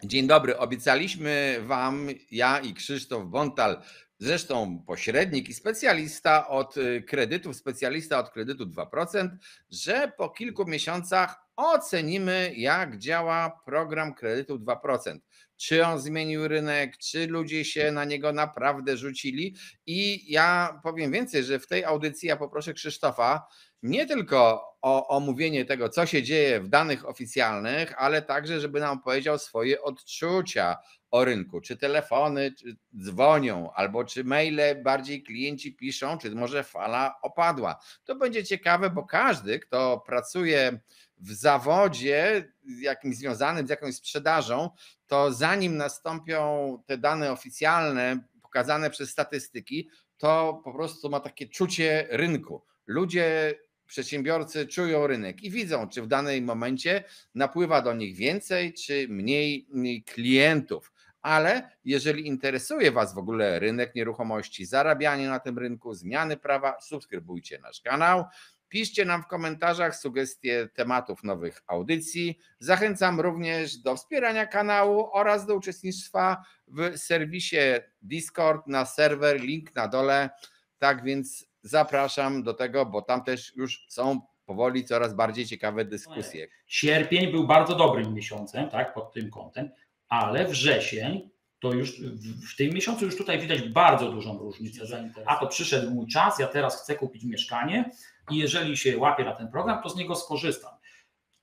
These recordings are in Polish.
Dzień dobry. Obiecaliśmy Wam, ja i Krzysztof Bontal, zresztą pośrednik i specjalista od kredytów, specjalista od kredytu 2%, że po kilku miesiącach ocenimy, jak działa program kredytu 2%. Czy on zmienił rynek, czy ludzie się na niego naprawdę rzucili. I ja powiem więcej, że w tej audycji ja poproszę Krzysztofa nie tylko o omówienie tego, co się dzieje w danych oficjalnych, ale także, żeby nam powiedział swoje odczucia o rynku. Czy telefony czy dzwonią, albo czy maile bardziej klienci piszą, czy może fala opadła. To będzie ciekawe, bo każdy, kto pracuje w zawodzie jakimś związanym z jakąś sprzedażą, to zanim nastąpią te dane oficjalne pokazane przez statystyki, to po prostu ma takie czucie rynku. Ludzie, przedsiębiorcy czują rynek i widzą, czy w danym momencie napływa do nich więcej, czy mniej klientów. Ale jeżeli interesuje Was w ogóle rynek nieruchomości, zarabianie na tym rynku, zmiany prawa, subskrybujcie nasz kanał. Piszcie nam w komentarzach sugestie tematów nowych audycji. Zachęcam również do wspierania kanału oraz do uczestnictwa w serwisie Discord na serwer, link na dole. Tak więc zapraszam do tego, bo tam też już są powoli coraz bardziej ciekawe dyskusje. Sierpień był bardzo dobrym miesiącem, tak, pod tym kątem, ale wrzesień to już w tym miesiącu już tutaj widać bardzo dużą różnicę. A to przyszedł mój czas, ja teraz chcę kupić mieszkanie i jeżeli się łapię na ten program, to z niego skorzystam.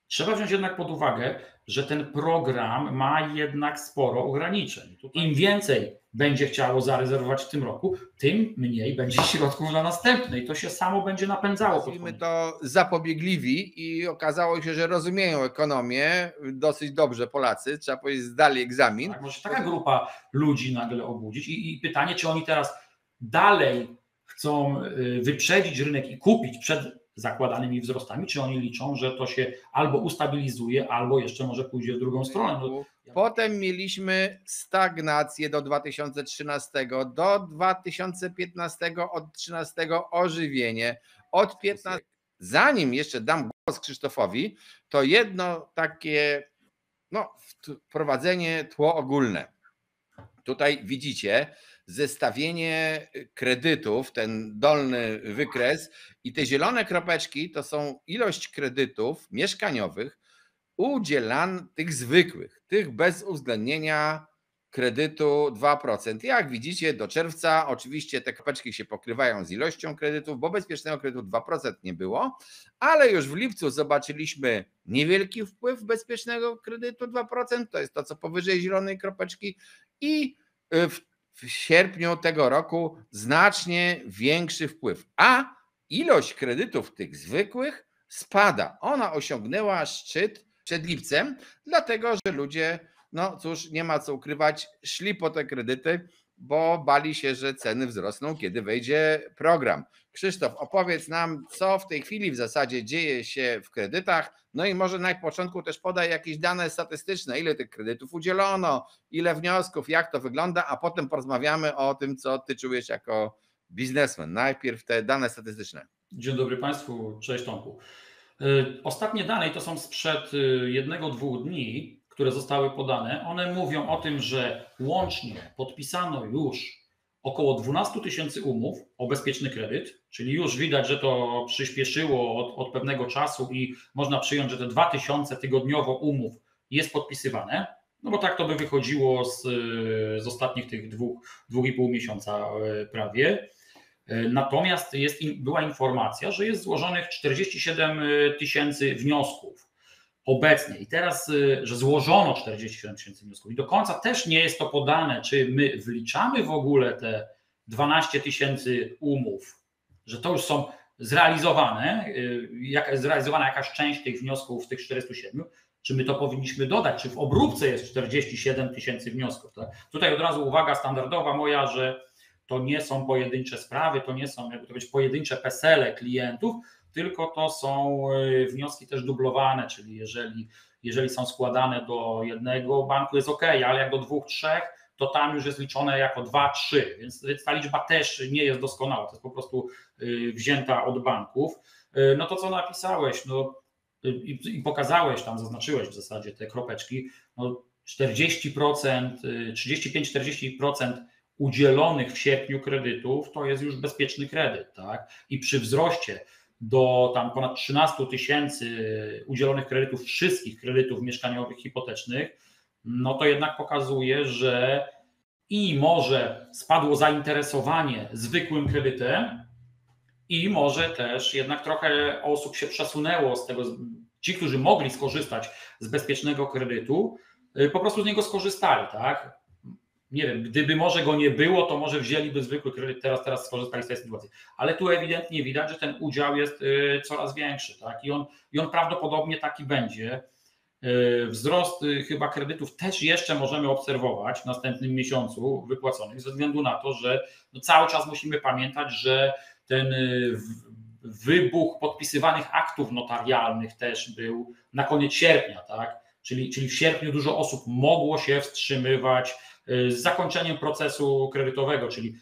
Trzeba wziąć jednak pod uwagę, że ten program ma jednak sporo ograniczeń. Im więcej będzie chciało zarezerwować w tym roku, tym mniej będzie środków dla następnej. To się samo będzie napędzało. Nazwijmy to zapobiegliwi i okazało się, że rozumieją ekonomię dosyć dobrze Polacy. Trzeba powiedzieć, zdali egzamin. Tak, może taka grupa ludzi nagle obudzić i pytanie, czy oni teraz dalej chcą wyprzedzić rynek i kupić przed zakładanymi wzrostami, czy oni liczą, że to się albo ustabilizuje, albo jeszcze może pójdzie w drugą stronę. Potem mieliśmy stagnację do 2013, do 2015, od 2013 ożywienie, od 15. Zanim jeszcze dam głos Krzysztofowi, to jedno takie wprowadzenie, tło ogólne. Tutaj widzicie zestawienie kredytów, ten dolny wykres i te zielone kropeczki to są ilość kredytów mieszkaniowych udzielanych, tych zwykłych, tych bez uwzględnienia kredytu 2%. Jak widzicie, do czerwca oczywiście te kropeczki się pokrywają z ilością kredytów, bo bezpiecznego kredytu 2% nie było, ale już w lipcu zobaczyliśmy niewielki wpływ bezpiecznego kredytu 2%, to jest to, co powyżej zielonej kropeczki, i w sierpniu tego roku znacznie większy wpływ, a ilość kredytów tych zwykłych spada. Ona osiągnęła szczyt przed lipcem, dlatego że ludzie, no cóż, nie ma co ukrywać, szli po te kredyty, bo bali się, że ceny wzrosną, kiedy wejdzie program. Krzysztof, opowiedz nam, co w tej chwili w zasadzie dzieje się w kredytach, no i może na początku też podaj jakieś dane statystyczne, ile tych kredytów udzielono, ile wniosków, jak to wygląda, a potem porozmawiamy o tym, co ty czujesz jako biznesmen. Najpierw te dane statystyczne. Dzień dobry Państwu, cześć Tomku. Ostatnie dane, to są sprzed 1-2 dni, które zostały podane, one mówią o tym, że łącznie podpisano już około 12 000 umów o bezpieczny kredyt, czyli już widać, że to przyspieszyło od pewnego czasu i można przyjąć, że te 2000 tygodniowo umów jest podpisywane, no bo tak to by wychodziło z ostatnich tych 2,5 miesiąca prawie. Natomiast była informacja, że jest złożonych 47 000 wniosków obecnie i teraz, że złożono 47 000 wniosków i do końca też nie jest to podane, czy my wliczamy w ogóle te 12 000 umów, że to już są zrealizowana jakaś część tych wniosków, tych 407, czy my to powinniśmy dodać, czy w obróbce jest 47 000 wniosków. Tak? Tutaj od razu uwaga standardowa moja, że to nie są pojedyncze sprawy, to nie są, jakby to być, pojedyncze PESEL-e klientów, tylko to są wnioski też dublowane, czyli jeżeli są składane do jednego banku jest ok, ale jak do 2, 3, to tam już jest liczone jako 2, 3, więc ta liczba też nie jest doskonała, to jest po prostu wzięta od banków. No to co napisałeś, no i pokazałeś tam, zaznaczyłeś w zasadzie te kropeczki, no 40%, 35-40% udzielonych w sierpniu kredytów to jest już bezpieczny kredyt, tak? I przy wzroście do tam ponad 13 000 udzielonych kredytów, wszystkich kredytów mieszkaniowych, hipotecznych, no to jednak pokazuje, że i może spadło zainteresowanie zwykłym kredytem, i może też jednak trochę osób się przesunęło z tego, ci, którzy mogli skorzystać z bezpiecznego kredytu, po prostu z niego skorzystali, tak? Nie wiem, gdyby może go nie było, to może wzięliby zwykły kredyt, teraz skorzystali z tej sytuacji. Ale tu ewidentnie widać, że ten udział jest coraz większy, tak? I on prawdopodobnie taki będzie. Wzrost chyba kredytów też jeszcze możemy obserwować w następnym miesiącu wypłaconych, ze względu na to, że no cały czas musimy pamiętać, że ten wybuch podpisywanych aktów notarialnych też był na koniec sierpnia, tak? Czyli w sierpniu dużo osób mogło się wstrzymywać z zakończeniem procesu kredytowego, czyli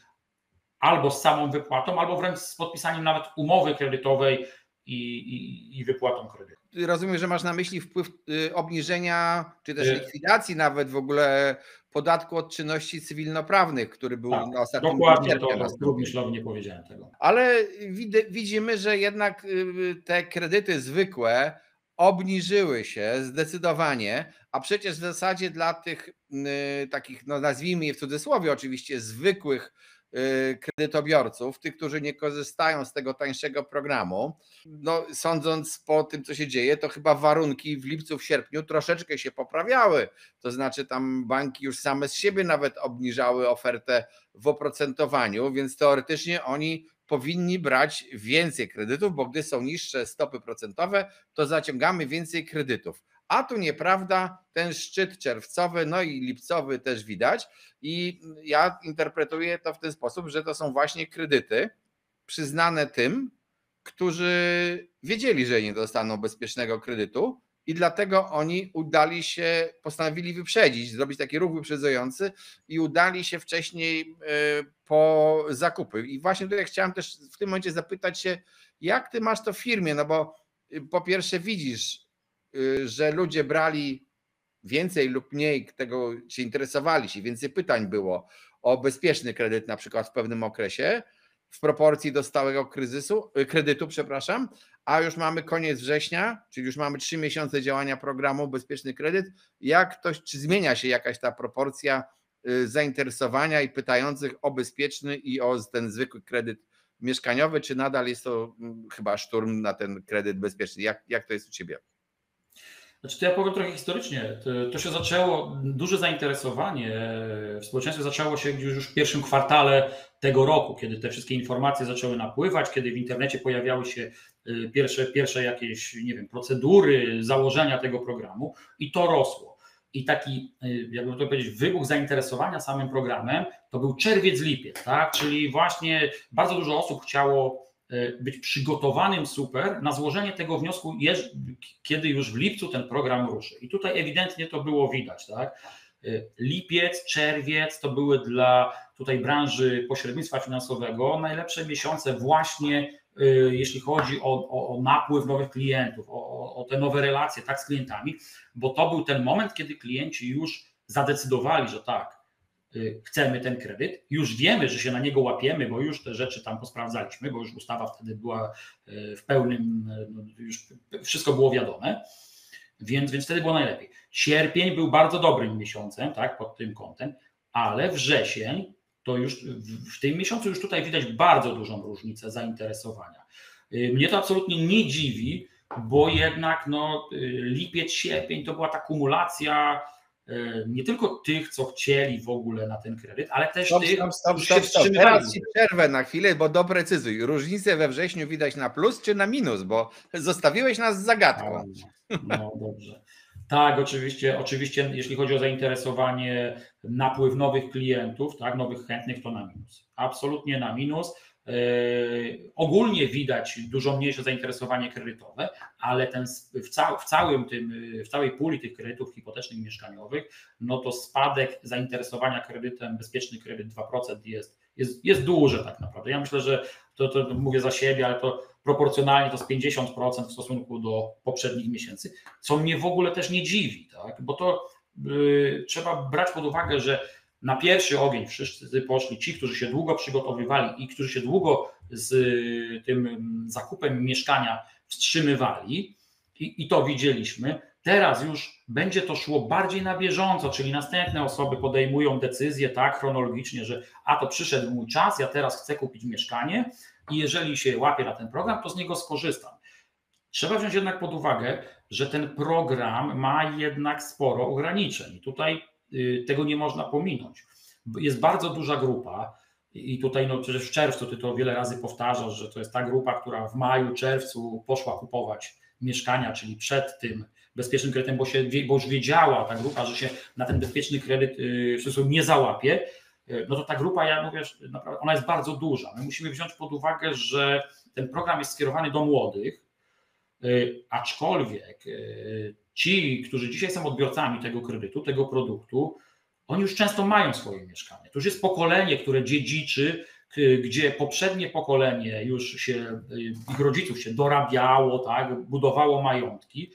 albo z samą wypłatą, albo wręcz z podpisaniem nawet umowy kredytowej i wypłatą kredytu. Rozumiem, że masz na myśli wpływ obniżenia, czy też likwidacji nawet w ogóle podatku od czynności cywilnoprawnych, który był tak, na ostatnim dokładnie, to również nie powiedziałem tego. Ale widzimy, że jednak te kredyty zwykłe obniżyły się zdecydowanie, a przecież w zasadzie dla tych takich, no nazwijmy je w cudzysłowie oczywiście, zwykłych kredytobiorców, tych, którzy nie korzystają z tego tańszego programu, no sądząc po tym, co się dzieje, to chyba warunki w lipcu, w sierpniu troszeczkę się poprawiały. To znaczy tam banki już same z siebie nawet obniżały ofertę w oprocentowaniu, więc teoretycznie oni powinni brać więcej kredytów, bo gdy są niższe stopy procentowe, to zaciągamy więcej kredytów. A tu nieprawda, ten szczyt czerwcowy, no i lipcowy też widać i ja interpretuję to w ten sposób, że to są właśnie kredyty przyznane tym, którzy wiedzieli, że nie dostaną bezpiecznego kredytu i dlatego oni udali się, postanowili wyprzedzić, zrobić taki ruch wyprzedzający i udali się wcześniej po zakupy. I właśnie tutaj chciałem też w tym momencie zapytać się, jak ty masz to w firmie, no bo po pierwsze widzisz, że ludzie brali więcej lub mniej, tego się interesowali się, więcej pytań było o bezpieczny kredyt na przykład w pewnym okresie, w proporcji do stałego kredytu, a już mamy koniec września, czyli już mamy 3 miesiące działania programu Bezpieczny Kredyt. Czy zmienia się jakaś ta proporcja zainteresowania i pytających o bezpieczny i o ten zwykły kredyt mieszkaniowy, czy nadal jest to chyba szturm na ten kredyt bezpieczny? Jak to jest u ciebie? Znaczy to ja powiem trochę historycznie. To się zaczęło, duże zainteresowanie w społeczeństwie zaczęło się już w pierwszym kwartale tego roku, kiedy te wszystkie informacje zaczęły napływać, kiedy w internecie pojawiały się pierwsze jakieś, nie wiem, procedury, założenia tego programu i to rosło. I taki, jakby to powiedzieć, wybuch zainteresowania samym programem to był czerwiec, lipiec, tak? Czyli właśnie bardzo dużo osób chciało być przygotowanym super na złożenie tego wniosku, kiedy już w lipcu ten program ruszy. I tutaj ewidentnie to było widać, tak? Lipiec, czerwiec to były dla tutaj branży pośrednictwa finansowego najlepsze miesiące właśnie jeśli chodzi o napływ nowych klientów, o te nowe relacje tak z klientami, bo to był ten moment, kiedy klienci już zadecydowali, że tak, chcemy ten kredyt, już wiemy, że się na niego łapiemy, bo już te rzeczy tam posprawdzaliśmy, bo już ustawa wtedy była w pełnym, już wszystko było wiadome, więc wtedy było najlepiej. Sierpień był bardzo dobrym miesiącem, tak, pod tym kątem, ale wrzesień to już w tym miesiącu już tutaj widać bardzo dużą różnicę zainteresowania. Mnie to absolutnie nie dziwi, bo jednak no, lipiec, sierpień to była ta kumulacja nie tylko tych, co chcieli w ogóle na ten kredyt, ale też tych, którzy się wstrzymywali. Teraz ci przerwę na chwilę, bo doprecyzuj. Różnicę we wrześniu widać na plus czy na minus, bo zostawiłeś nas z zagadką. No dobrze. Tak, oczywiście, jeśli chodzi o zainteresowanie, napływ nowych klientów, tak, nowych chętnych, to na minus. Absolutnie na minus. Ogólnie widać dużo mniejsze zainteresowanie kredytowe, ale w całej puli tych kredytów hipotecznych i mieszkaniowych, no to spadek zainteresowania kredytem, bezpieczny kredyt 2% jest duży tak naprawdę. Ja myślę, że to mówię za siebie, ale to proporcjonalnie to z 50% w stosunku do poprzednich miesięcy, co mnie w ogóle też nie dziwi, tak? Bo to trzeba brać pod uwagę, że na pierwszy ogień wszyscy poszli ci, którzy się długo przygotowywali i którzy się długo z tym zakupem mieszkania wstrzymywali i to widzieliśmy. Teraz już będzie to szło bardziej na bieżąco, czyli następne osoby podejmują decyzję tak chronologicznie, że to przyszedł mój czas, ja teraz chcę kupić mieszkanie i jeżeli się łapię na ten program, to z niego skorzystam. Trzeba wziąć jednak pod uwagę, że ten program ma jednak sporo ograniczeń i tutaj tego nie można pominąć. Jest bardzo duża grupa i tutaj przecież w czerwcu ty to wiele razy powtarzasz, że to jest ta grupa, która w maju, czerwcu poszła kupować mieszkania, czyli przed tym bezpiecznym kredytem, bo już wiedziała ta grupa, że się na ten bezpieczny kredyt nie załapie, no to ta grupa, ja mówię, naprawdę, ona jest bardzo duża. My musimy wziąć pod uwagę, że ten program jest skierowany do młodych, aczkolwiek ci, którzy dzisiaj są odbiorcami tego kredytu, tego produktu, oni już często mają swoje mieszkanie. To już jest pokolenie, które dziedziczy, gdzie poprzednie pokolenie już się, ich rodziców się dorabiało, tak, budowało majątki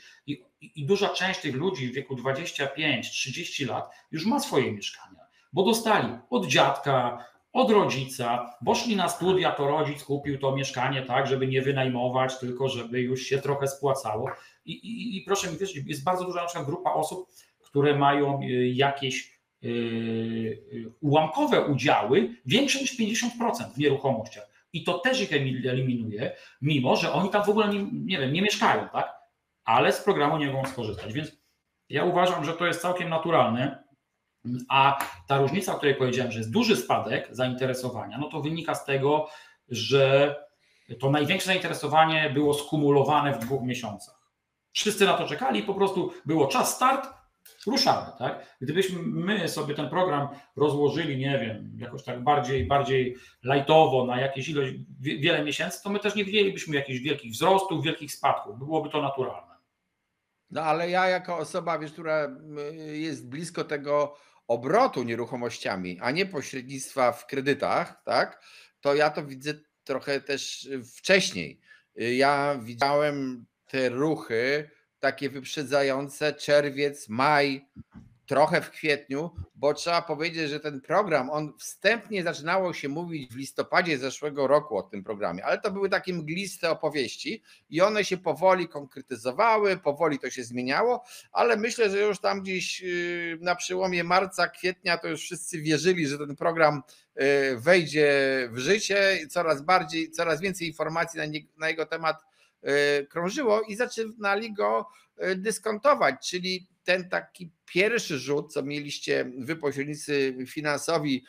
i duża część tych ludzi w wieku 25-30 lat już ma swoje mieszkania, bo dostali od dziadka, od rodzica, bo szli na studia, to rodzic kupił to mieszkanie tak, żeby nie wynajmować, tylko żeby już się trochę spłacało. I proszę mi wierzyć, jest bardzo duża na przykład grupa osób, które mają jakieś ułamkowe udziały, większe niż 50% w nieruchomościach. I to też ich eliminuje, mimo że oni tam w ogóle nie mieszkają, tak? Ale z programu nie mogą skorzystać. Więc ja uważam, że to jest całkiem naturalne. A ta różnica, o której powiedziałem, że jest duży spadek zainteresowania, no to wynika z tego, że to największe zainteresowanie było skumulowane w 2 miesiącach. Wszyscy na to czekali i po prostu było czas start, ruszamy. Tak? Gdybyśmy my sobie ten program rozłożyli, nie wiem, jakoś tak bardziej lajtowo na jakieś ilość, wiele miesięcy, to my też nie widzielibyśmy jakichś wielkich wzrostów, wielkich spadków. Byłoby to naturalne. No ale ja jako osoba, która jest blisko tego obrotu nieruchomościami, a nie pośrednictwa w kredytach, tak, to ja to widzę trochę też wcześniej. Ja widziałem te ruchy takie wyprzedzające czerwiec, maj, trochę w kwietniu, bo trzeba powiedzieć, że ten program, on wstępnie zaczynało się mówić w listopadzie zeszłego roku o tym programie, ale to były takie mgliste opowieści i one się powoli konkretyzowały, powoli to się zmieniało, ale myślę, że już tam gdzieś na przełomie marca, kwietnia to już wszyscy wierzyli, że ten program wejdzie w życie, coraz więcej informacji na jego temat krążyło i zaczynali go dyskontować, czyli ten taki pierwszy rzut, co mieliście wy pośrednicy finansowi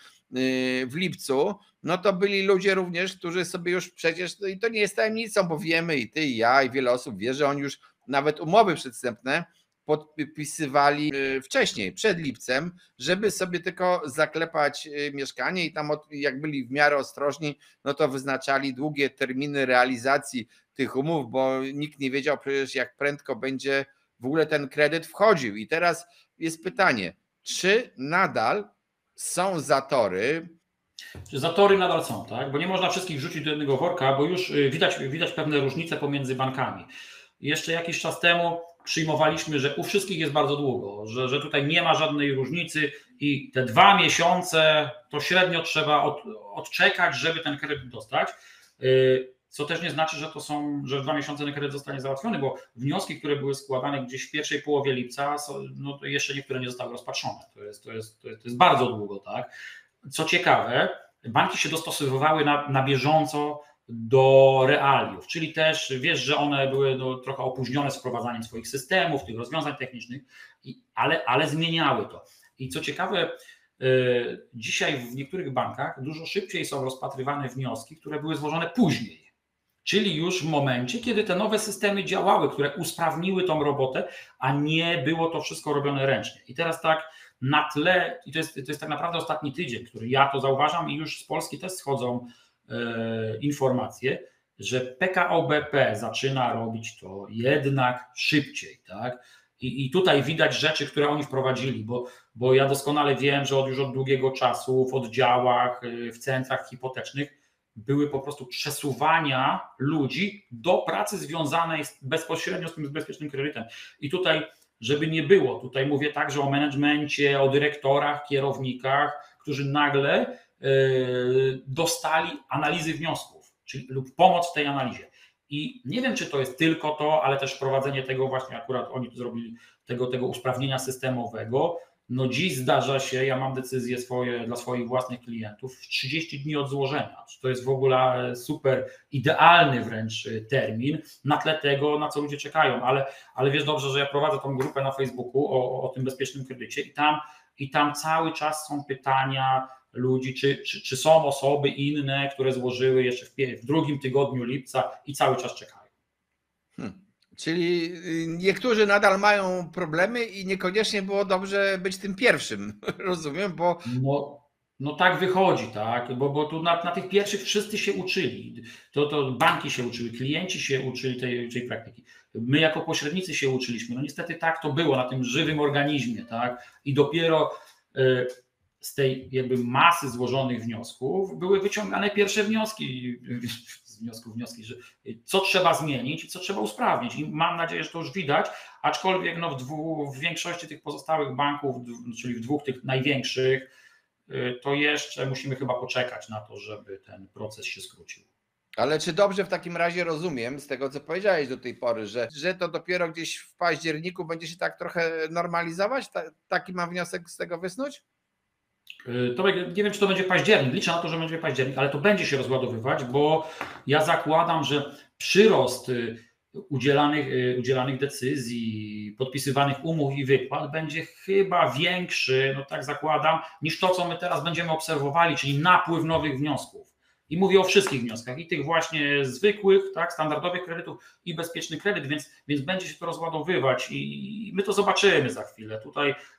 w lipcu, no to byli ludzie również, którzy sobie już przecież, no i to nie jest tajemnicą, bo wiemy i ty i ja i wiele osób wie, że oni już nawet umowy przedwstępne podpisywali wcześniej, przed lipcem, żeby sobie tylko zaklepać mieszkanie i tam jak byli w miarę ostrożni, no to wyznaczali długie terminy realizacji tych umów, bo nikt nie wiedział przecież jak prędko będzie w ogóle ten kredyt wchodził. I teraz jest pytanie, czy nadal są zatory? Zatory nadal są, tak? Bo nie można wszystkich wrzucić do jednego worka, bo już widać pewne różnice pomiędzy bankami. Jeszcze jakiś czas temu przyjmowaliśmy, że u wszystkich jest bardzo długo, że tutaj nie ma żadnej różnicy i te 2 miesiące to średnio trzeba odczekać, żeby ten kredyt dostać. Co też nie znaczy, że w 2 miesiące ten kredyt zostanie załatwiony, bo wnioski, które były składane gdzieś w pierwszej połowie lipca, no to jeszcze niektóre nie zostały rozpatrzone. To jest bardzo długo, tak? Co ciekawe, banki się dostosowywały na bieżąco do realiów, czyli też wiesz, że one były trochę opóźnione z wprowadzaniem swoich systemów, tych rozwiązań technicznych, ale zmieniały to. I co ciekawe, dzisiaj w niektórych bankach dużo szybciej są rozpatrywane wnioski, które były złożone później. Czyli już w momencie, kiedy te nowe systemy działały, które usprawniły tą robotę, a nie było to wszystko robione ręcznie. I teraz tak na tle, i to jest tak naprawdę ostatni tydzień, który ja to zauważam i już z Polski też schodzą informacje, że PKO BP zaczyna robić to jednak szybciej. Tak? I tutaj widać rzeczy, które oni wprowadzili, bo ja doskonale wiem, że już od długiego czasu w oddziałach, w centrach hipotecznych były po prostu przesuwania ludzi do pracy związanej bezpośrednio z tym bezpiecznym kredytem. I tutaj żeby nie było. Tutaj mówię także o menedżmencie, o dyrektorach, kierownikach, którzy nagle dostali analizy wniosków, czyli lub pomoc w tej analizie. I nie wiem, czy to jest tylko to, ale też wprowadzenie tego właśnie, akurat oni tu zrobili tego usprawnienia systemowego. No dziś zdarza się, ja mam decyzje dla swoich własnych klientów w 30 dni od złożenia. To jest w ogóle super, idealny wręcz termin na tle tego, na co ludzie czekają, ale wiesz dobrze, że ja prowadzę tą grupę na Facebooku o tym bezpiecznym kredycie i tam cały czas są pytania ludzi, czy są osoby inne, które złożyły jeszcze w drugim tygodniu lipca i cały czas czekają. Czyli niektórzy nadal mają problemy i niekoniecznie było dobrze być tym pierwszym, rozumiem, bo... No tak wychodzi, tak, bo tu na tych pierwszych wszyscy się uczyli, to banki się uczyły, klienci się uczyli tej praktyki. My jako pośrednicy się uczyliśmy, no niestety tak to było na tym żywym organizmie, tak, i dopiero z tej jakby masy złożonych wniosków były wyciągane pierwsze wnioski, że co trzeba zmienić i co trzeba usprawnić. I mam nadzieję, że to już widać, aczkolwiek no w większości tych pozostałych banków, czyli w dwóch tych największych, to jeszcze musimy chyba poczekać na to, żeby ten proces się skrócił. Ale czy dobrze w takim razie rozumiem z tego, co powiedziałeś do tej pory, że to dopiero gdzieś w październiku będzie się tak trochę normalizować? Taki mam wniosek z tego wysnuć? Nie wiem, czy to będzie październik, liczę na to, że będzie październik, ale to będzie się rozładowywać, bo ja zakładam, że przyrost udzielanych decyzji, podpisywanych umów i wypłat będzie chyba większy, no tak zakładam, niż to, co my teraz będziemy obserwowali, czyli napływ nowych wniosków. I mówię o wszystkich wnioskach, i tych właśnie zwykłych, tak, standardowych kredytów i bezpieczny kredyt, więc będzie się to rozładowywać i my to zobaczymy za chwilę.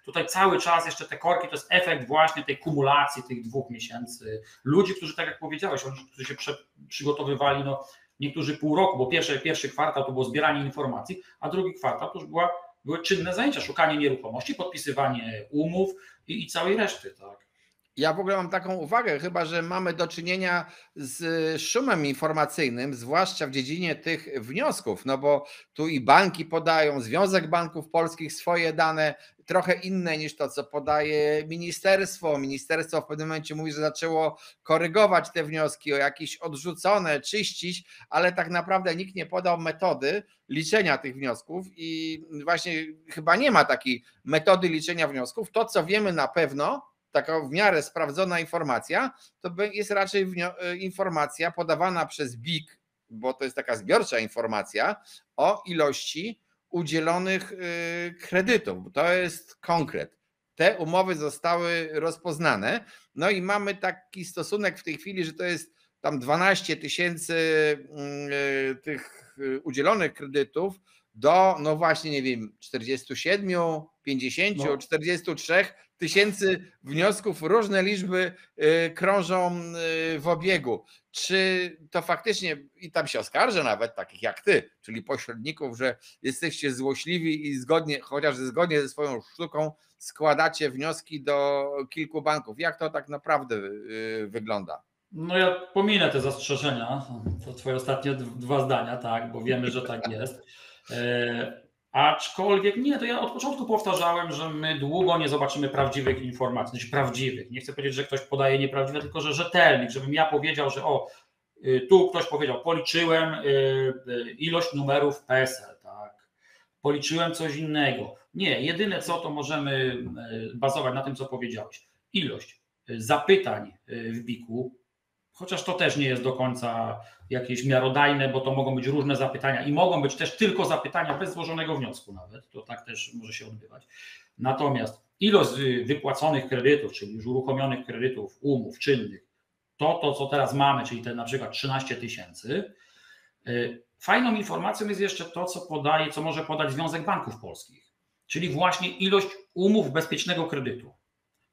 Tutaj cały czas jeszcze te korki to jest efekt właśnie tej kumulacji tych 2 miesięcy. Ludzi, którzy tak jak powiedziałeś, którzy się przygotowywali, no niektórzy pół roku, bo pierwszy kwartał to było zbieranie informacji, a drugi kwartał to już były czynne zajęcia, szukanie nieruchomości, podpisywanie umów i całej reszty, tak. Ja w ogóle mam taką uwagę, chyba że mamy do czynienia z szumem informacyjnym, zwłaszcza w dziedzinie tych wniosków, no bo tu i banki podają, Związek Banków Polskich swoje dane, trochę inne niż to, co podaje ministerstwo. Ministerstwo w pewnym momencie mówi, że zaczęło korygować te wnioski, o jakieś odrzucone, czyścić, ale tak naprawdę nikt nie podał metody liczenia tych wniosków i właśnie chyba nie ma takiej metody liczenia wniosków. To, co wiemy na pewno, taka w miarę sprawdzona informacja, to jest raczej informacja podawana przez BIK, bo to jest taka zbiorcza informacja o ilości udzielonych kredytów. To jest konkret. Te umowy zostały rozpoznane, no i mamy taki stosunek w tej chwili, że to jest tam 12 000 tych udzielonych kredytów do, no właśnie, nie wiem, 47, 50, 43 tysięcy wniosków, różne liczby krążą w obiegu. Czy to faktycznie, i tam się oskarżę nawet takich jak ty, czyli pośredników, że jesteście złośliwi i chociaż zgodnie ze swoją sztuką składacie wnioski do kilku banków. Jak to tak naprawdę wygląda? No ja pominę te zastrzeżenia, to twoje ostatnie 2 zdania, tak, bo wiemy, że tak jest. Aczkolwiek nie, to ja od początku powtarzałem, że my długo nie zobaczymy prawdziwych informacji, znaczy prawdziwych. Nie chcę powiedzieć, że ktoś podaje nieprawdziwe, tylko że rzetelnych, żebym ja powiedział, że tu ktoś powiedział, policzyłem ilość numerów PESEL, tak, policzyłem coś innego. Nie, jedyne co, to możemy bazować na tym, co powiedziałeś. Ilość zapytań w BIK-u, chociaż to też nie jest do końca jakieś miarodajne, bo to mogą być różne zapytania i mogą być też tylko zapytania bez złożonego wniosku nawet, to tak też może się odbywać. Natomiast ilość wypłaconych kredytów, czyli już uruchomionych kredytów, umów czynnych, to co teraz mamy, czyli te na przykład 13 000, fajną informacją jest jeszcze to, co może podać Związek Banków Polskich, czyli właśnie ilość umów bezpiecznego kredytu.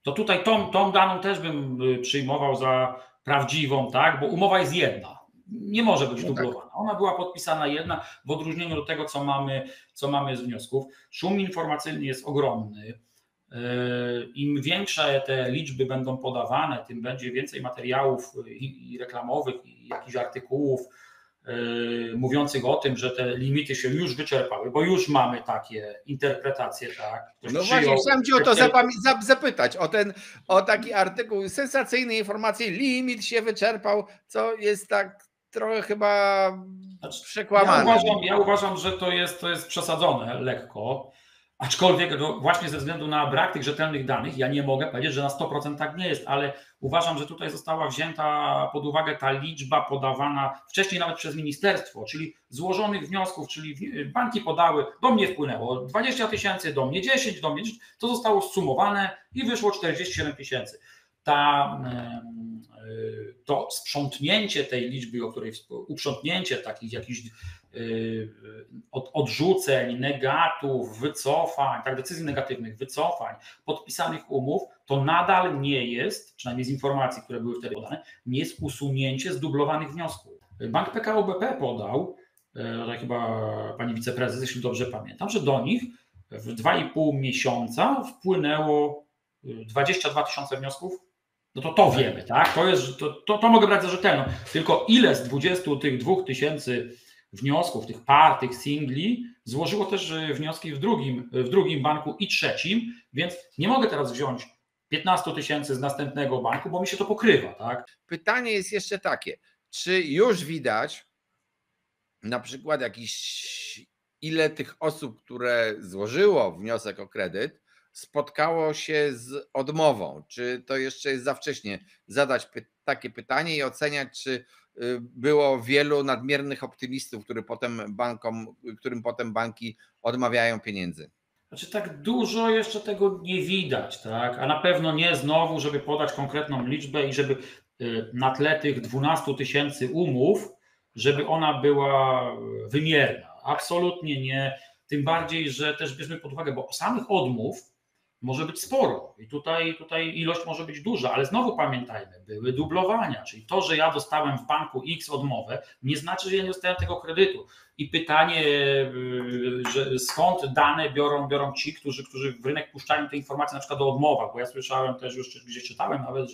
To tutaj tą daną też bym przyjmował za prawdziwą, tak, bo umowa jest jedna, nie może być dublowana. Ona była podpisana jedna w odróżnieniu do tego, co mamy z wniosków. Szum informacyjny jest ogromny. Im większe te liczby będą podawane, tym będzie więcej materiałów i reklamowych, i jakichś artykułów mówiących o tym, że te limity się już wyczerpały, bo już mamy takie interpretacje, tak? No właśnie, chciałem cię o to zapytać, o taki artykuł, sensacyjnej informacji, limit się wyczerpał, co jest tak trochę chyba przekłamane. Ja uważam, że to jest przesadzone lekko, aczkolwiek właśnie ze względu na brak tych rzetelnych danych, ja nie mogę powiedzieć, że na 100% tak nie jest, ale uważam, że tutaj została wzięta pod uwagę ta liczba podawana wcześniej nawet przez ministerstwo, czyli złożonych wniosków, czyli banki podały, do mnie wpłynęło 20 000, do mnie 10, do mnie 10, to zostało zsumowane i wyszło 47 000. To sprzątnięcie tej liczby, o której uprzątnięcie takich jakichś odrzuceń, negatów, wycofań, tak, decyzji negatywnych, wycofań, podpisanych umów, to nadal nie jest, przynajmniej z informacji, które były wtedy podane, nie jest usunięcie zdublowanych wniosków. Bank PKO BP podał, tutaj chyba pani wiceprezes, jeśli dobrze pamiętam, że do nich w 2,5 miesiąca wpłynęło 22 000 wniosków. No to wiemy, tak? To mogę brać za rzetelną. Tylko ile z 22 000 wniosków, tych par, tych singli, złożyło też wnioski w drugim banku i trzecim, więc nie mogę teraz wziąć 15 000 z następnego banku, bo mi się to pokrywa, tak? Pytanie jest jeszcze takie, czy już widać na przykład ile tych osób, które złożyło wniosek o kredyt, spotkało się z odmową? Czy to jeszcze jest za wcześnie zadać takie pytanie i oceniać, czy było wielu nadmiernych optymistów, którym potem banki odmawiają pieniędzy? Znaczy tak dużo jeszcze tego nie widać, tak? A na pewno nie znowu, żeby podać konkretną liczbę i żeby na tle tych 12 000 umów, żeby ona była wymierna. Absolutnie nie. Tym bardziej, że też bierzmy pod uwagę, bo samych odmów może być sporo i tutaj ilość może być duża, ale znowu pamiętajmy, były dublowania, czyli to, że ja dostałem w banku X odmowę, nie znaczy, że ja nie dostałem tego kredytu. I pytanie, że skąd dane biorą ci, którzy w rynek puszczają te informacje na przykład o odmowach, bo ja słyszałem też, już gdzieś czytałem nawet,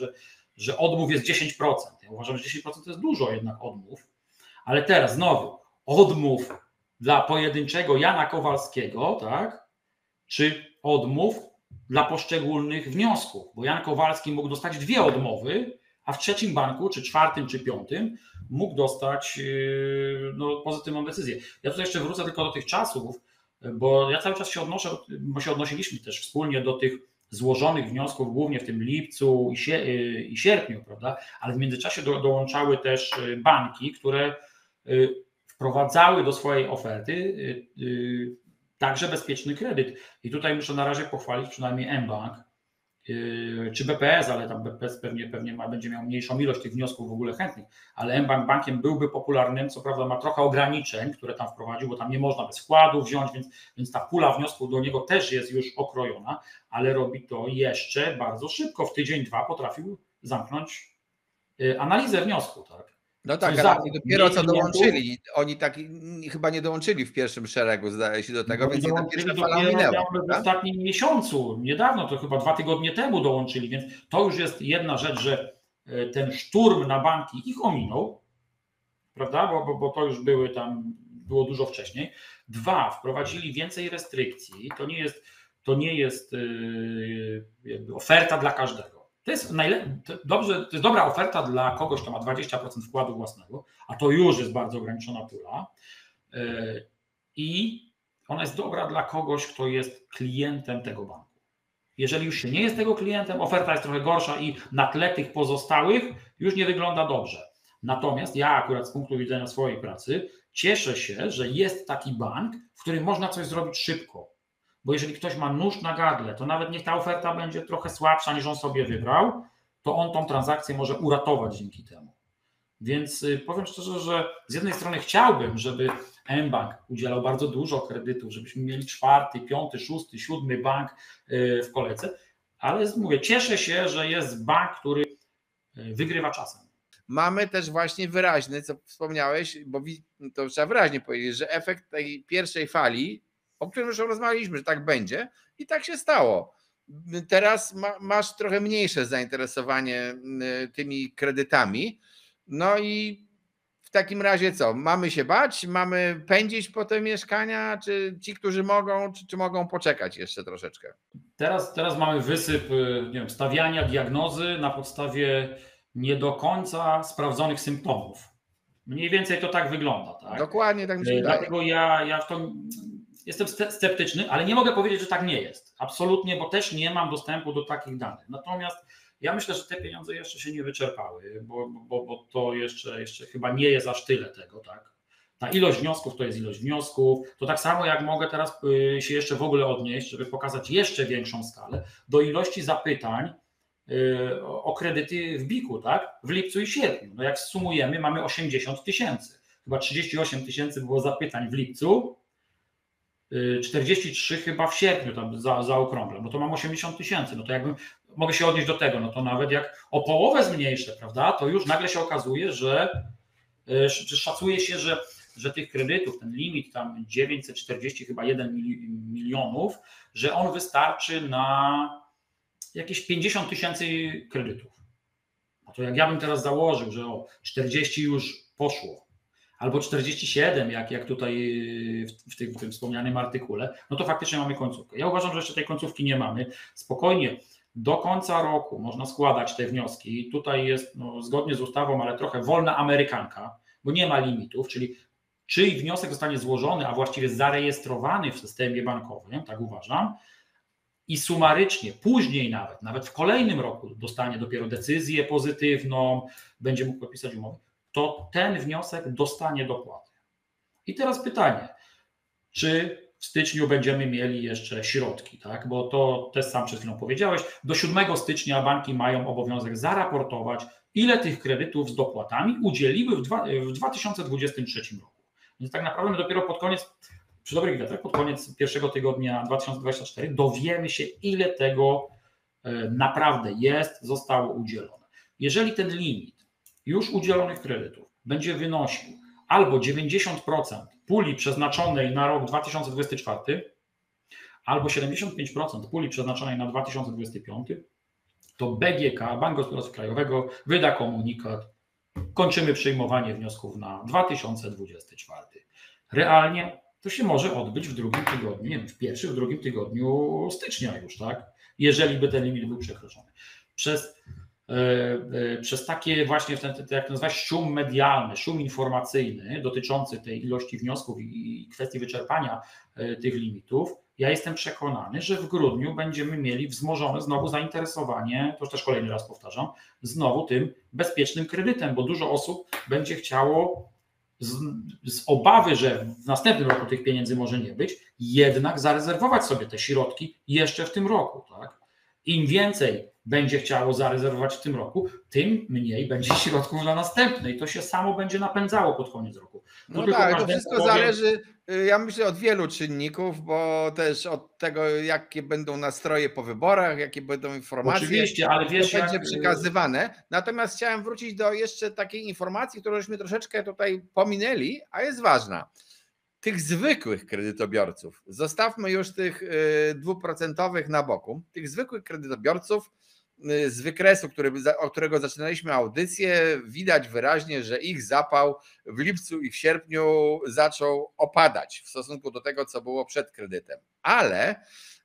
że odmów jest 10%. Ja uważam, że 10% to jest dużo jednak odmów, ale teraz znowu odmów dla pojedynczego Jana Kowalskiego, tak? Czy odmów dla poszczególnych wniosków, bo Jan Kowalski mógł dostać 2 odmowy, a w trzecim banku, czy czwartym, czy piątym mógł dostać pozytywną decyzję. Ja tutaj jeszcze wrócę tylko do tych czasów, bo ja cały czas się odnoszę, bo się odnosiliśmy też wspólnie do tych złożonych wniosków, głównie w tym lipcu i sierpniu, prawda? Ale w międzyczasie dołączały też banki, które wprowadzały do swojej oferty także bezpieczny kredyt. I tutaj muszę na razie pochwalić przynajmniej mBank czy BPS, ale tam BPS pewnie będzie miał mniejszą ilość tych wniosków w ogóle chętnych, ale mBank bankiem byłby popularnym, co prawda ma trochę ograniczeń, które tam wprowadził, bo tam nie można bez wkładu wziąć, więc ta pula wniosków do niego też jest już okrojona, ale robi to jeszcze bardzo szybko. W tydzień, 2 potrafił zamknąć analizę wniosku, tak? No tak, ale oni dopiero co dołączyli. Oni tak chyba nie dołączyli w pierwszym szeregu, zdaje się, do tego, więc ta pierwsza fala minęła. W ostatnim miesiącu, niedawno, to chyba 2 tygodnie temu dołączyli, więc to już jest jedna rzecz, że ten szturm na banki ich ominął, prawda, bo to już było dużo wcześniej. 2, wprowadzili więcej restrykcji, to nie jest jakby oferta dla każdego. To jest dobra oferta dla kogoś, kto ma 20% wkładu własnego, a to już jest bardzo ograniczona pula. I ona jest dobra dla kogoś, kto jest klientem tego banku. Jeżeli już się nie jest tego klientem, oferta jest trochę gorsza i na tle tych pozostałych już nie wygląda dobrze. Natomiast ja akurat z punktu widzenia swojej pracy cieszę się, że jest taki bank, w którym można coś zrobić szybko. Bo jeżeli ktoś ma nóż na gardle, to nawet niech ta oferta będzie trochę słabsza niż on sobie wybrał, to on tą transakcję może uratować dzięki temu. Więc powiem szczerze, że z jednej strony chciałbym, żeby mBank udzielał bardzo dużo kredytów, żebyśmy mieli 4., 5., 6., 7. bank w kolejce, ale mówię, cieszę się, że jest bank, który wygrywa czasem. Mamy też właśnie wyraźny, co wspomniałeś, bo to trzeba wyraźnie powiedzieć, że efekt tej pierwszej fali, o którym już rozmawialiśmy, że tak będzie, i tak się stało. Teraz masz trochę mniejsze zainteresowanie tymi kredytami, no i w takim razie co? Mamy się bać? Mamy pędzić po te mieszkania? Czy ci, którzy mogą, czy mogą poczekać jeszcze troszeczkę? Teraz mamy wysyp, nie wiem, stawiania diagnozy na podstawie nie do końca sprawdzonych symptomów. Mniej więcej to tak wygląda, tak? Dokładnie tak mi się wydaje. Dlatego ja w to jestem sceptyczny, ale nie mogę powiedzieć, że tak nie jest. Absolutnie, bo też nie mam dostępu do takich danych. Natomiast ja myślę, że te pieniądze jeszcze się nie wyczerpały, bo to jeszcze chyba nie jest aż tyle tego, tak? Ta ilość wniosków to jest ilość wniosków. To tak samo jak mogę teraz się jeszcze w ogóle odnieść, żeby pokazać jeszcze większą skalę, do ilości zapytań o kredyty w BIK-u, tak? W lipcu i sierpniu. No jak sumujemy, mamy 80 000. Chyba 38 000 było zapytań w lipcu, 43 chyba w sierpniu, tam zaokrąglam, no to mam 80 000, no to jakbym, mogę się odnieść do tego, no to nawet jak o połowę zmniejszę, prawda, to już nagle się okazuje, że szacuje się, że tych kredytów, ten limit tam 940 chyba 1 milionów, że on wystarczy na jakieś 50 000 kredytów. No to jak ja bym teraz założył, że o 40 już poszło, albo 47, jak tutaj w tym wspomnianym artykule, no to faktycznie mamy końcówkę. Ja uważam, że jeszcze tej końcówki nie mamy. Spokojnie, do końca roku można składać te wnioski. Tutaj jest zgodnie z ustawą, ale trochę wolna amerykanka, bo nie ma limitów, czyli czyj wniosek zostanie złożony, a właściwie zarejestrowany w systemie bankowym, tak uważam, i sumarycznie, później nawet w kolejnym roku dostanie dopiero decyzję pozytywną, będzie mógł podpisać umowę, to ten wniosek dostanie dopłatę. I teraz pytanie, czy w styczniu będziemy mieli jeszcze środki, tak? Bo to też sam przed chwilą powiedziałeś, do 7 stycznia banki mają obowiązek zaraportować, ile tych kredytów z dopłatami udzieliły w 2023 roku. Więc tak naprawdę my dopiero pod koniec, przy dobrych wiatrach, pod koniec pierwszego tygodnia 2024 dowiemy się, ile tego naprawdę zostało udzielone. Jeżeli ten limit już udzielonych kredytów będzie wynosił albo 90% puli przeznaczonej na rok 2024, albo 75% puli przeznaczonej na 2025, to BGK, Bank Gospodarstwa Krajowego, wyda komunikat: kończymy przyjmowanie wniosków na 2024. Realnie to się może odbyć w drugim tygodniu, nie wiem, w pierwszym, w drugim tygodniu stycznia już, tak? Jeżeli by ten limit był przekroczony. Przez takie właśnie, jak nazwać, szum medialny, szum informacyjny dotyczący tej ilości wniosków i kwestii wyczerpania tych limitów, ja jestem przekonany, że w grudniu będziemy mieli wzmożone znowu zainteresowanie, to też kolejny raz powtarzam, znowu tym bezpiecznym kredytem, bo dużo osób będzie chciało z obawy, że w następnym roku tych pieniędzy może nie być, jednak zarezerwować sobie te środki jeszcze w tym roku, tak? Im więcej będzie chciało zarezerwować w tym roku, tym mniej będzie środków na następne i to się samo będzie napędzało pod koniec roku. No tak, to wszystko zależy, ja myślę, od wielu czynników, bo też od tego, jakie będą nastroje po wyborach, jakie będą informacje. Oczywiście, ale wiesz, to będzie przekazywane. Natomiast chciałem wrócić do jeszcze takiej informacji, którą żeśmy troszeczkę tutaj pominęli, a jest ważna. Tych zwykłych kredytobiorców, zostawmy już tych 2% na boku, tych zwykłych kredytobiorców z wykresu, od którego zaczynaliśmy audycję, widać wyraźnie, że ich zapał w lipcu i w sierpniu zaczął opadać w stosunku do tego, co było przed kredytem. Ale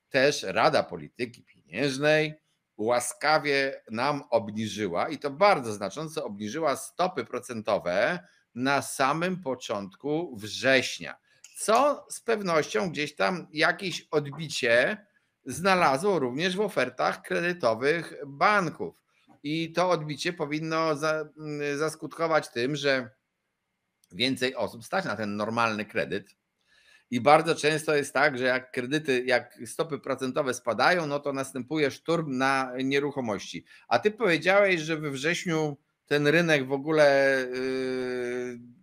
też Rada Polityki Pieniężnej łaskawie nam obniżyła, i to bardzo znacząco obniżyła, stopy procentowe na samym początku września, co z pewnością gdzieś tam jakieś odbicie znalazło również w ofertach kredytowych banków. I to odbicie powinno zaskutkować tym, że więcej osób stać na ten normalny kredyt. I bardzo często jest tak, że jak stopy procentowe spadają, no to następuje szturm na nieruchomości. A ty powiedziałeś, że we wrześniu ten rynek w ogóle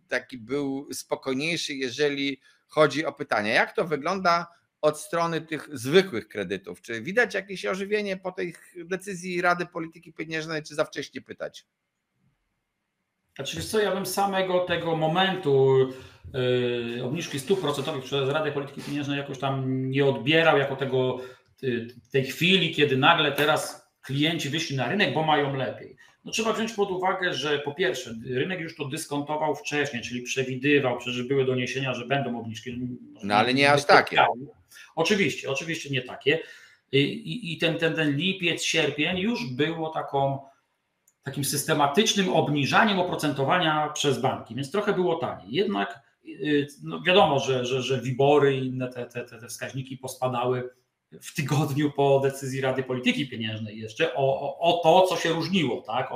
taki był spokojniejszy, jeżeli chodzi o pytania. Jak to wygląda od strony tych zwykłych kredytów? Czy widać jakieś ożywienie po tej decyzji Rady Polityki Pieniężnej, czy za wcześnie pytać? Znaczy, wiesz co, ja bym samego tego momentu obniżki stóp procentowych przez Radę Polityki Pieniężnej jakoś tam nie odbierał jako tej chwili, kiedy nagle teraz klienci wyszli na rynek, bo mają lepiej. No trzeba wziąć pod uwagę, że po pierwsze rynek już to dyskontował wcześniej, czyli przewidywał, przecież były doniesienia, że będą obniżki. No ale nie aż takie. Oczywiście nie takie. I ten lipiec, sierpień już było takim systematycznym obniżaniem oprocentowania przez banki, więc trochę było taniej. Jednak no wiadomo, że WIBOR-y i inne te wskaźniki pospadały w tygodniu po decyzji Rady Polityki Pieniężnej jeszcze o to, co się różniło, tak?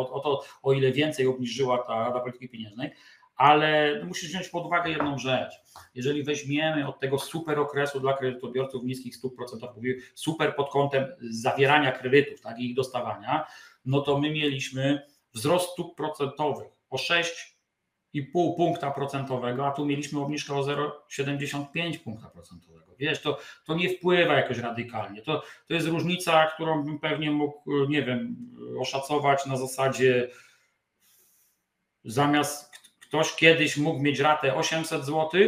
O ile więcej obniżyła ta Rada Polityki Pieniężnej, ale musisz wziąć pod uwagę jedną rzecz. Jeżeli weźmiemy od tego super okresu dla kredytobiorców niskich stóp procentowych, mówię super pod kątem zawierania kredytów, tak, i ich dostawania, no to my mieliśmy wzrost stóp procentowych o 6,5 punkta procentowego, a tu mieliśmy obniżkę o 0,75 punkta procentowego. Wiesz, to nie wpływa jakoś radykalnie. To jest różnica, którą bym pewnie mógł, nie wiem, oszacować na zasadzie zamiast ktoś kiedyś mógł mieć ratę 800 zł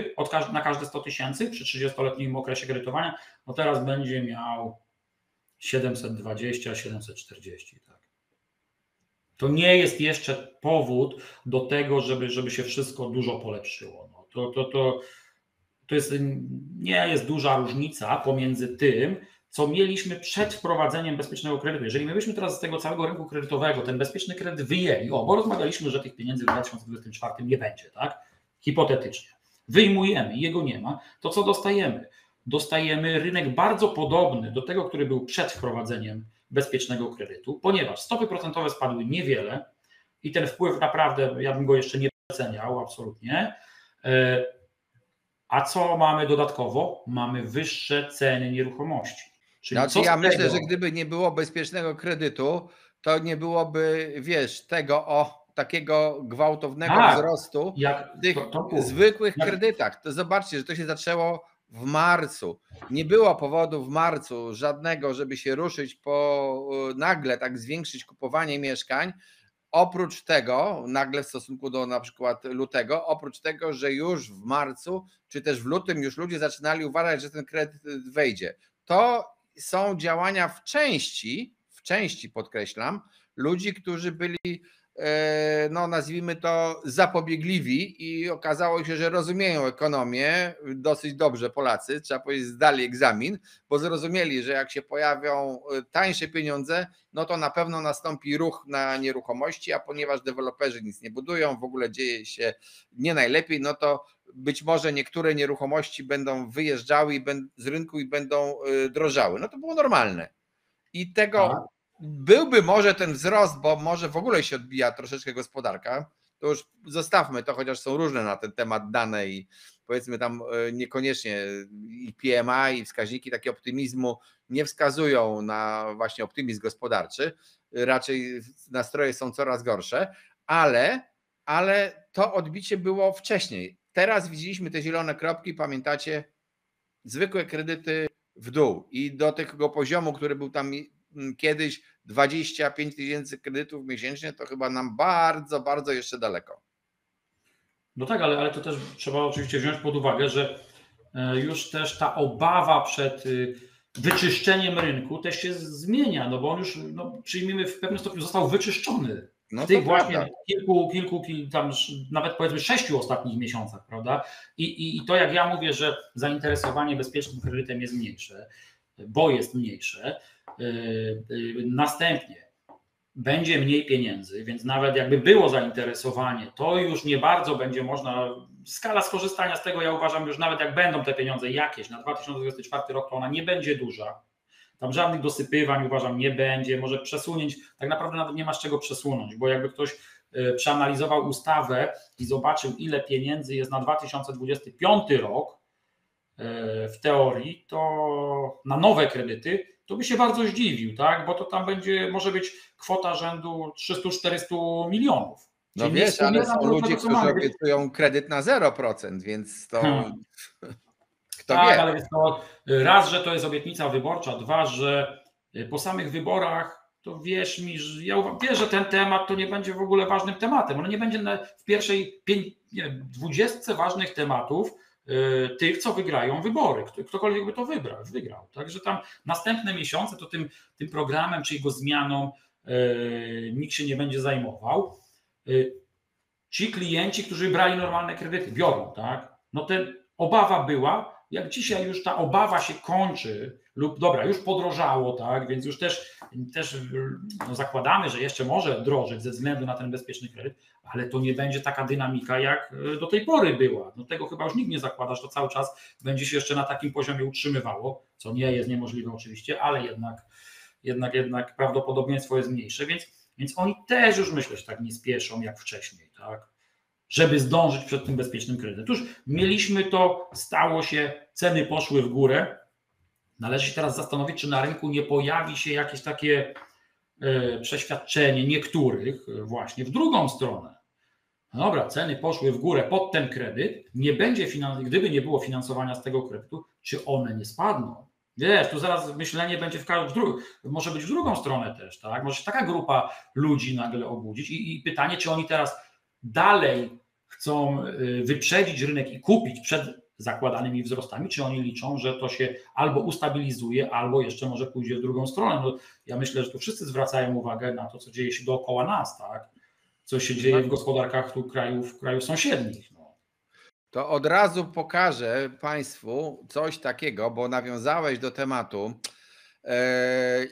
na każde 100 tysięcy przy 30-letnim okresie kredytowania, no teraz będzie miał 720, 740. Tak. To nie jest jeszcze powód do tego, żeby się wszystko dużo polepszyło. No, nie jest duża różnica pomiędzy tym, co mieliśmy przed wprowadzeniem bezpiecznego kredytu. Jeżeli my byśmy teraz z tego całego rynku kredytowego ten bezpieczny kredyt wyjęli, bo rozmawialiśmy, że tych pieniędzy w 2024 nie będzie, tak? Hipotetycznie. Wyjmujemy, jego nie ma, to co dostajemy? Dostajemy rynek bardzo podobny do tego, który był przed wprowadzeniem bezpiecznego kredytu, ponieważ stopy procentowe spadły niewiele i ten wpływ naprawdę, ja bym go jeszcze nie przeceniał, absolutnie. A co mamy dodatkowo? Mamy wyższe ceny nieruchomości. Czyli znaczy ja myślę, że gdyby nie było bezpiecznego kredytu, to nie byłoby, wiesz, takiego gwałtownego wzrostu w tych zwykłych kredytach. To zobaczcie, że to się zaczęło w marcu. Nie było powodu w marcu żadnego, żeby się ruszyć nagle tak zwiększyć kupowanie mieszkań. Oprócz tego, nagle w stosunku do na przykład lutego, oprócz tego, że już w marcu czy też w lutym już ludzie zaczynali uważać, że ten kredyt wejdzie. To są działania w części podkreślam, ludzi, którzy byli, no nazwijmy to, zapobiegliwi i okazało się, że rozumieją ekonomię dosyć dobrze Polacy, trzeba powiedzieć, zdali egzamin, bo zrozumieli, że jak się pojawią tańsze pieniądze, no to na pewno nastąpi ruch na nieruchomości, a ponieważ deweloperzy nic nie budują, w ogóle dzieje się nie najlepiej, no to być może niektóre nieruchomości będą wyjeżdżały z rynku i będą drożały. No to było normalne. I tego byłby może ten wzrost, bo może w ogóle się odbija troszeczkę gospodarka, to już zostawmy to, chociaż są różne na ten temat dane i powiedzmy tam niekoniecznie i PMI i wskaźniki takie optymizmu nie wskazują na właśnie optymizm gospodarczy, raczej nastroje są coraz gorsze, ale to odbicie było wcześniej. Teraz widzieliśmy te zielone kropki, pamiętacie, zwykłe kredyty w dół i do tego poziomu, który był tam kiedyś 25 000 kredytów miesięcznie, to chyba nam bardzo, bardzo jeszcze daleko. No tak, ale to też trzeba oczywiście wziąć pod uwagę, że już też ta obawa przed wyczyszczeniem rynku też się zmienia, no bo on już, przyjmijmy, w pewnym stopniu został wyczyszczony. W tych właśnie kilku, tam nawet powiedzmy 6 ostatnich miesiącach, prawda? I to, jak ja mówię, że zainteresowanie bezpiecznym kredytem jest mniejsze, bo jest mniejsze. Następnie będzie mniej pieniędzy, więc nawet jakby było zainteresowanie, to już nie bardzo będzie można, skala skorzystania z tego, ja uważam, już nawet jak będą te pieniądze jakieś na 2024 rok, to ona nie będzie duża. Tam żadnych dosypywań uważam nie będzie, może przesunięć, tak naprawdę nawet nie ma z czego przesunąć, bo jakby ktoś przeanalizował ustawę i zobaczył, ile pieniędzy jest na 2025 rok w teorii, to na nowe kredyty, to by się bardzo zdziwił, tak? Bo to tam może być kwota rzędu 300-400 milionów. No wiesz, ale są ludzie, którzy obiecują kredyt na 0%, więc to kto wie. Tak, ale jest to raz, że to jest obietnica wyborcza, dwa, że po samych wyborach, to wierz mi, że ja wierzę, że ten temat to nie będzie w ogóle ważnym tematem. On nie będzie w pierwszej 20 ważnych tematów tych, co wygrają wybory. Ktokolwiek by to wygrał. Także tam następne miesiące to tym programem czy jego zmianą nikt się nie będzie zajmował. Ci klienci, którzy brali normalne kredyty, biorą, tak? No obawa była, jak dzisiaj już ta obawa się kończy, lub dobra, już podrożało, tak? Więc już też no zakładamy, że jeszcze może drożeć ze względu na ten bezpieczny kredyt, ale to nie będzie taka dynamika, jak do tej pory była. No tego chyba już nikt nie zakłada, że to cały czas będzie się jeszcze na takim poziomie utrzymywało, co nie jest niemożliwe oczywiście, ale jednak prawdopodobieństwo jest mniejsze, więc oni też już, myślę, że tak nie spieszą jak wcześniej, tak? Żeby zdążyć przed tym bezpiecznym kredytem. Otóż mieliśmy to, stało się, ceny poszły w górę. Należy się teraz zastanowić, czy na rynku nie pojawi się jakieś takie przeświadczenie niektórych właśnie w drugą stronę. No dobra, ceny poszły w górę pod ten kredyt, gdyby nie było finansowania z tego kredytu, czy one nie spadną? Wiesz, tu zaraz myślenie będzie może być w drugą stronę też, tak? Może się taka grupa ludzi nagle obudzić i pytanie, czy oni teraz dalej chcą wyprzedzić rynek i kupić przed zakładanymi wzrostami, czy oni liczą, że to się albo ustabilizuje, albo jeszcze może pójdzie w drugą stronę. No, ja myślę, że tu wszyscy zwracają uwagę na to, co dzieje się dookoła nas, tak? Co się dzieje w gospodarkach krajów sąsiednich. No. To od razu pokażę Państwu coś takiego, bo nawiązałeś do tematu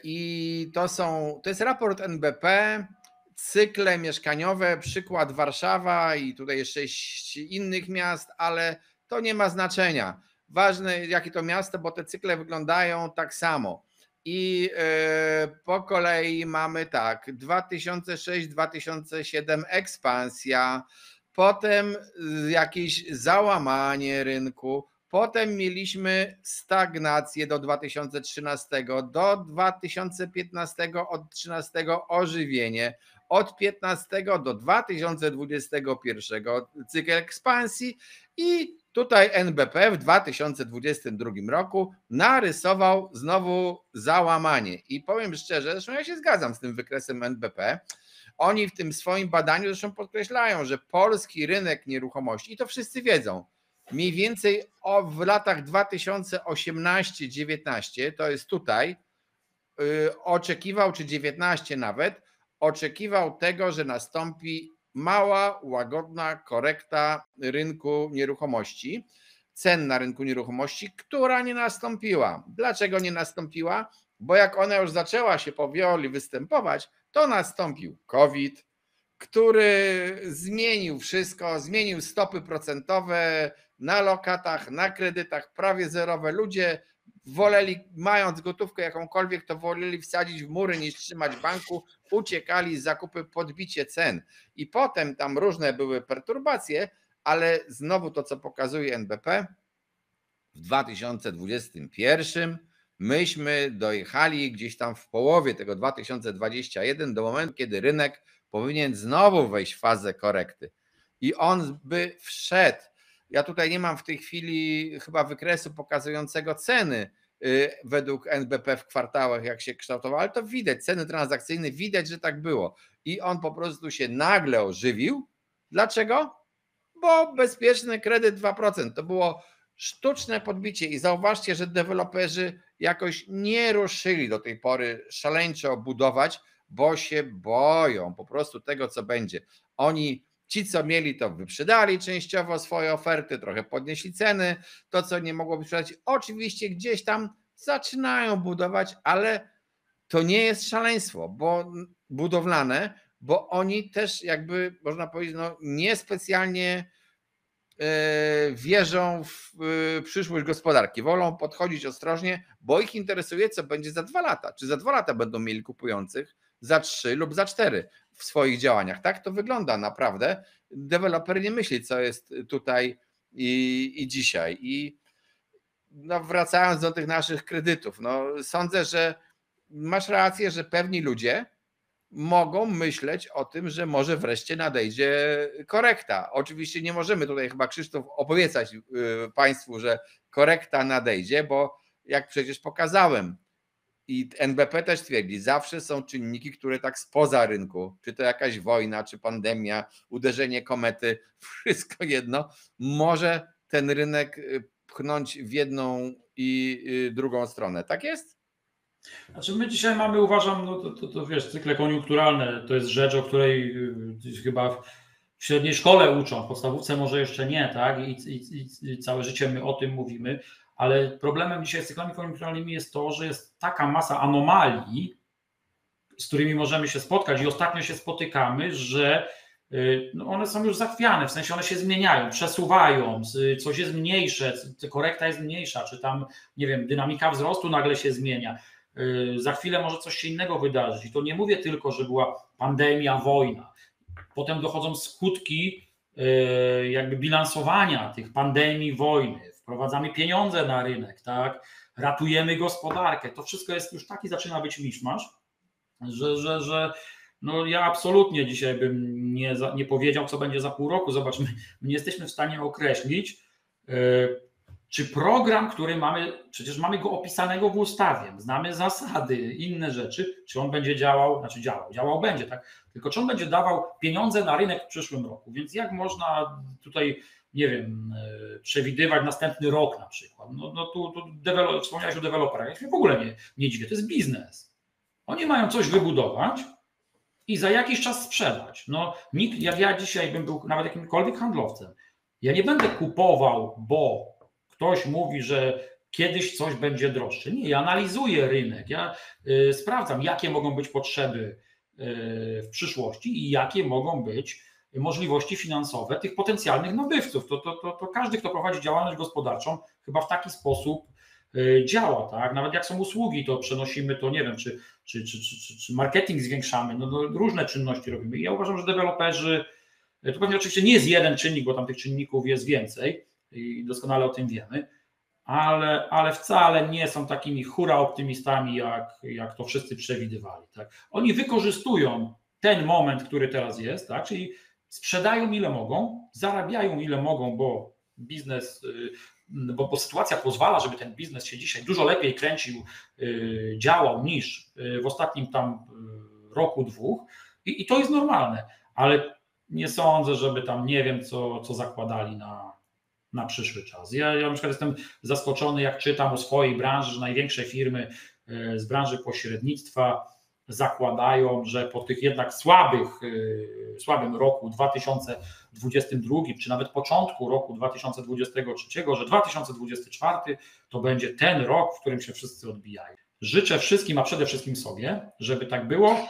i to jest raport NBP, cykle mieszkaniowe, przykład Warszawa i tutaj jeszcze 6 innych miast, ale to nie ma znaczenia. Ważne jakie to miasto, bo te cykle wyglądają tak samo. I po kolei mamy tak, 2006-2007 ekspansja, potem jakieś załamanie rynku, potem mieliśmy stagnację do 2013, do 2015 od 13 ożywienie, od 15 do 2021 cykl ekspansji i tutaj NBP w 2022 roku narysował znowu załamanie. I powiem szczerze, zresztą ja się zgadzam z tym wykresem NBP. Oni w tym swoim badaniu zresztą podkreślają, że polski rynek nieruchomości, i to wszyscy wiedzą, mniej więcej w latach 2018-19, to jest tutaj, oczekiwał, czy 19 nawet, oczekiwał tego, że nastąpi mała, łagodna korekta rynku nieruchomości, cen na rynku nieruchomości, która nie nastąpiła. Dlaczego nie nastąpiła? Bo jak ona już zaczęła się powoli występować, to nastąpił COVID, który zmienił wszystko, zmienił stopy procentowe na lokatach, na kredytach prawie zerowe. Ludzie woleli, mając gotówkę jakąkolwiek, to woleli wsadzić w mury niż trzymać w banku, uciekali z zakupy, podbicie cen. I potem tam różne były perturbacje, ale znowu to, co pokazuje NBP, w 2021 myśmy dojechali gdzieś tam w połowie tego 2021 do momentu, kiedy rynek powinien znowu wejść w fazę korekty. I on by wszedł. Ja tutaj nie mam w tej chwili chyba wykresu pokazującego ceny według NBP w kwartałach, jak się kształtowały, ale to widać, ceny transakcyjne, widać, że tak było. I on po prostu się nagle ożywił. Dlaczego? Bo bezpieczny kredyt 2%. To było sztuczne podbicie i zauważcie, że deweloperzy jakoś nie ruszyli do tej pory szaleńczo budować, bo się boją po prostu tego, co będzie. Ci, co mieli, to wyprzedali częściowo swoje oferty, trochę podnieśli ceny, to, co nie mogło być sprzedać, oczywiście gdzieś tam zaczynają budować, ale to nie jest szaleństwo, bo budowlane, bo oni też jakby, można powiedzieć, no niespecjalnie wierzą w przyszłość gospodarki. Wolą podchodzić ostrożnie, bo ich interesuje, co będzie za 2 lata. Czy za 2 lata będą mieli kupujących, za 3 lub za 4 w swoich działaniach. Tak to wygląda naprawdę. Deweloper nie myśli, co jest tutaj i dzisiaj. I no, wracając do tych naszych kredytów, no, sądzę, że masz rację, że pewni ludzie mogą myśleć o tym, że może wreszcie nadejdzie korekta. Oczywiście nie możemy tutaj chyba, Krzysztof, obiecać Państwu, że korekta nadejdzie, bo jak przecież pokazałem i NBP też twierdzi, zawsze są czynniki, które tak spoza rynku, czy to jakaś wojna, czy pandemia, uderzenie komety, wszystko jedno może ten rynek pchnąć w jedną i drugą stronę. Tak jest? Znaczy my dzisiaj mamy, uważam, no to wiesz, cykle koniunkturalne to jest rzecz, o której chyba w średniej szkole uczą, w podstawówce może jeszcze nie, tak? I całe życie my o tym mówimy, ale problemem dzisiaj z cyklami koniunkturalnymi jest to, że jest taka masa anomalii, z którymi możemy się spotkać i ostatnio się spotykamy, że no one są już zachwiane, w sensie one się zmieniają, przesuwają, coś jest mniejsze, korekta jest mniejsza, czy tam, nie wiem, dynamika wzrostu nagle się zmienia. Za chwilę może coś się innego wydarzyć. I to nie mówię tylko, że była pandemia, wojna. Potem dochodzą skutki jakby bilansowania tych pandemii, wojny. Wprowadzamy pieniądze na rynek, tak? Ratujemy gospodarkę. To wszystko jest już taki, zaczyna być miszmasz, że no ja absolutnie dzisiaj bym nie powiedział, co będzie za pół roku. Zobacz, my nie jesteśmy w stanie określić, czy program, który mamy, przecież mamy go opisanego w ustawie, znamy zasady, inne rzeczy, czy on będzie działał, znaczy działał będzie, tak? Tylko czy on będzie dawał pieniądze na rynek w przyszłym roku. Więc jak można tutaj, nie wiem, przewidywać następny rok na przykład? No tu wspomniałeś o deweloperach, ja się w ogóle nie dziwię, to jest biznes. Oni mają coś wybudować i za jakiś czas sprzedać. No nikt, jak ja dzisiaj bym był nawet jakimkolwiek handlowcem, ja nie będę kupował, bo ktoś mówi, że kiedyś coś będzie droższe. Nie, ja analizuję rynek, ja sprawdzam, jakie mogą być potrzeby w przyszłości i jakie mogą być możliwości finansowe tych potencjalnych nabywców. To każdy, kto prowadzi działalność gospodarczą, chyba w taki sposób działa, tak? Nawet jak są usługi, to przenosimy to, nie wiem, czy marketing zwiększamy, no różne czynności robimy. I ja uważam, że deweloperzy, to pewnie oczywiście nie jest jeden czynnik, bo tam tych czynników jest więcej i doskonale o tym wiemy, ale wcale nie są takimi hura optymistami, jak to wszyscy przewidywali. Tak? Oni wykorzystują ten moment, który teraz jest, tak? Czyli sprzedają ile mogą, zarabiają ile mogą, bo biznes, bo sytuacja pozwala, żeby ten biznes się dzisiaj dużo lepiej kręcił, działał niż w ostatnim tam roku, dwóch i to jest normalne, ale nie sądzę, żeby tam nie wiem co zakładali na przyszły czas. Ja na przykład jestem zaskoczony, jak czytam o swojej branży, że największe firmy z branży pośrednictwa zakładają, że po tych jednak słabym roku 2022, czy nawet początku roku 2023, że 2024 to będzie ten rok, w którym się wszyscy odbijają. Życzę wszystkim, a przede wszystkim sobie, żeby tak było,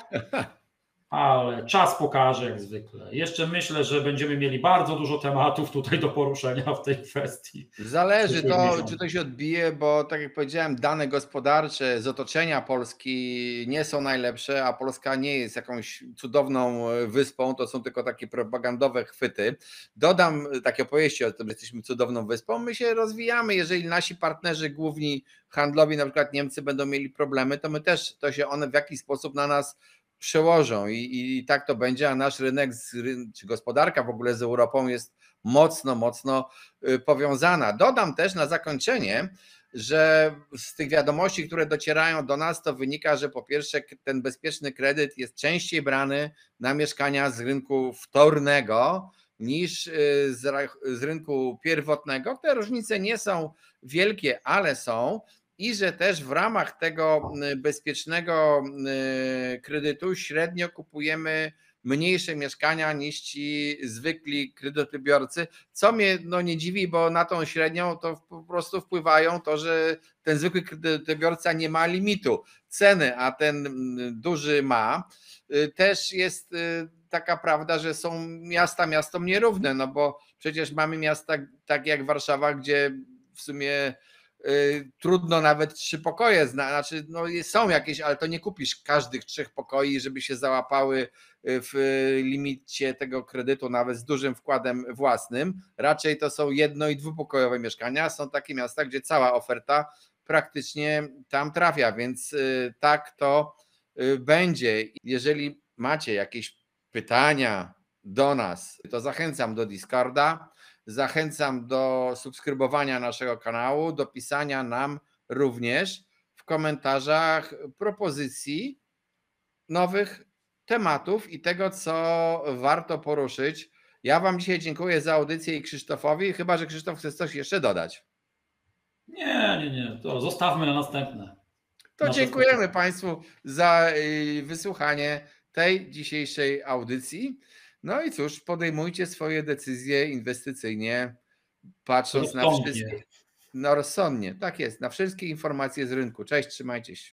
ale czas pokaże jak zwykle. Jeszcze myślę, że będziemy mieli bardzo dużo tematów tutaj do poruszenia w tej kwestii. Zależy to, czy to się odbije, bo tak jak powiedziałem, dane gospodarcze z otoczenia Polski nie są najlepsze, a Polska nie jest jakąś cudowną wyspą, to są tylko takie propagandowe chwyty. Dodam takie opowieści o tym, że jesteśmy cudowną wyspą. My się rozwijamy, jeżeli nasi partnerzy główni handlowi, na przykład Niemcy, będą mieli problemy, to my też, to się one w jakiś sposób na nas przełożą i tak to będzie, a nasz rynek, czy gospodarka w ogóle z Europą jest mocno powiązana. Dodam też na zakończenie, że z tych wiadomości, które docierają do nas, to wynika, że po pierwsze ten bezpieczny kredyt jest częściej brany na mieszkania z rynku wtórnego niż z rynku pierwotnego. Te różnice nie są wielkie, ale są. I że też w ramach tego bezpiecznego kredytu średnio kupujemy mniejsze mieszkania niż ci zwykli kredytobiorcy, co mnie nie dziwi, bo na tą średnią to po prostu wpływają to, że ten zwykły kredytobiorca nie ma limitu ceny, a ten duży ma. Też jest taka prawda, że są miasta miastom nierówne, no bo przecież mamy miasta tak jak Warszawa, gdzie w sumie trudno nawet 3 pokoje, znaczy są jakieś, ale to nie kupisz każdych 3 pokoi, żeby się załapały w limicie tego kredytu, nawet z dużym wkładem własnym. Raczej to są jedno- i dwupokojowe mieszkania. Są takie miasta, gdzie cała oferta praktycznie tam trafia, więc tak to będzie. Jeżeli macie jakieś pytania do nas, to zachęcam do Discorda. Zachęcam do subskrybowania naszego kanału, do pisania nam również w komentarzach propozycji nowych tematów i tego, co warto poruszyć. Ja Wam dzisiaj dziękuję za audycję i Krzysztofowi, chyba że Krzysztof chce coś jeszcze dodać. Nie, to zostawmy na następne. To nasze dziękujemy spotkanie. Państwu za wysłuchanie tej dzisiejszej audycji. No i cóż, podejmujcie swoje decyzje inwestycyjnie, patrząc na Rozsądnie. wszystkie, no rozsądnie, tak jest, na wszystkie informacje z rynku. Cześć, trzymajcie się.